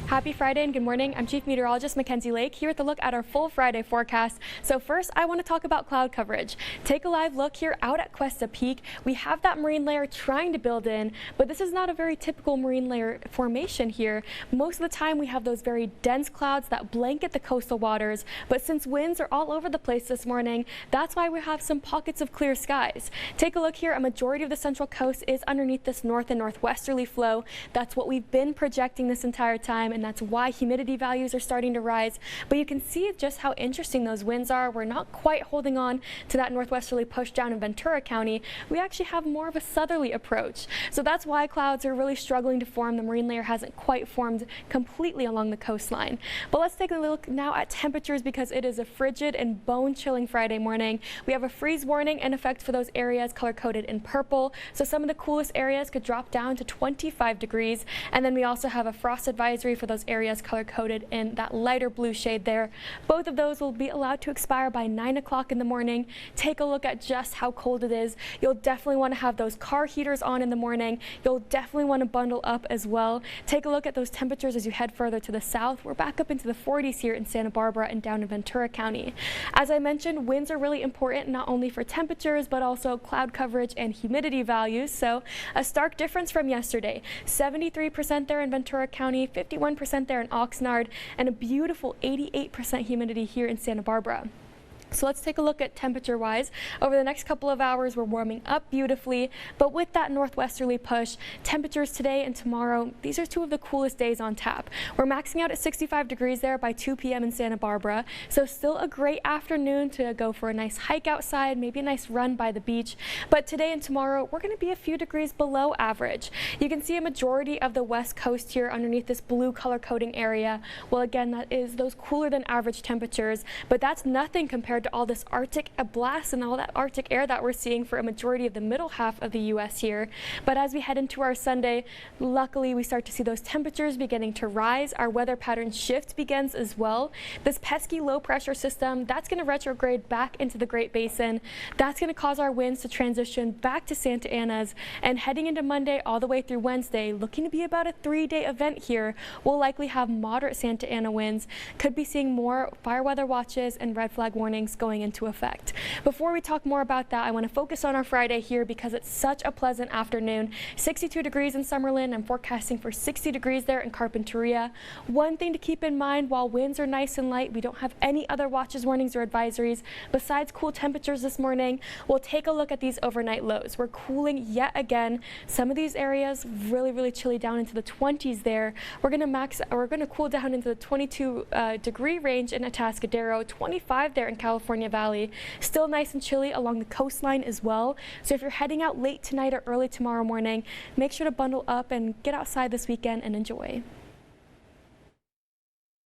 Happy Friday and good morning. I'm Chief Meteorologist Mackenzie Lake here with a look at our full Friday forecast. So first, I want to talk about cloud coverage. Take a live look here out at Cuesta Peak. We have that marine layer trying to build in, but this is not a very typical marine layer formation here. Most of the time, we have those very dense clouds that blanket the coastal waters, but since winds are all over the place this morning, that's why we have some pockets of clear skies. Take a look here. A majority of the central coast is underneath this north and northwesterly flow. That's what we've been projecting this entire time, and that's why humidity values are starting to rise. But you can see just how interesting those winds are. We're not quite holding on to that northwesterly push down in Ventura County. We actually have more of a southerly approach. So that's why clouds are really struggling to form. The marine layer hasn't quite formed completely along the coastline. But let's take a look now at temperatures because it is a frigid and bone-chilling Friday morning. We have a freeze warning in effect for those areas color-coded in purple. So some of the coolest areas could drop down to 25 degrees. And then we also have a frost advisory for those areas color-coded in that lighter blue shade there. Both of those will be allowed to expire by 9 o'clock in the morning. Take a look at just how cold it is. You'll definitely want to have those car heaters on in the morning. You'll definitely want to bundle up as well. Take a look at those temperatures as you head further to the south. We're back up into the 40s here in Santa Barbara and down in Ventura County. As I mentioned, winds are really important not only for temperatures but also cloud coverage and humidity values. So a stark difference from yesterday. 73% there in Ventura County, 51% there in Oxnard, and a beautiful 88% humidity here in Santa Barbara. So let's take a look at temperature-wise. Over the next couple of hours, we're warming up beautifully, but with that northwesterly push, temperatures today and tomorrow, these are two of the coolest days on tap. We're maxing out at 65 degrees there by 2 p.m. in Santa Barbara, so still a great afternoon to go for a nice hike outside, maybe a nice run by the beach. But today and tomorrow, we're going to be a few degrees below average. You can see a majority of the west coast here underneath this blue color coding area. Well, again, that is those cooler than average temperatures, but that's nothing compared to all this Arctic blast and all that Arctic air that we're seeing for a majority of the middle half of the U.S. here. But as we head into our Sunday, luckily we start to see those temperatures beginning to rise. Our weather pattern shift begins as well. This pesky low pressure system, that's going to retrograde back into the Great Basin. That's going to cause our winds to transition back to Santa Ana's, and heading into Monday all the way through Wednesday, looking to be about a 3-day event here. We'll likely have moderate Santa Ana winds. Could be seeing more fire weather watches and red flag warnings going into effect. Before we talk more about that, I want to focus on our Friday here because it's such a pleasant afternoon. 62 degrees in Summerlin. I'm forecasting for 60 degrees there in Carpinteria. One thing to keep in mind, while winds are nice and light, we don't have any other watches, warnings, or advisories besides cool temperatures this morning. We'll take a look at these overnight lows. We're cooling yet again. Some of these areas really chilly down into the 20s there. We're going to cool down into the 22 degree range in Atascadero, 25 there in California Valley. Still nice and chilly along the coastline as well. So if you're heading out late tonight or early tomorrow morning, make sure to bundle up and get outside this weekend and enjoy.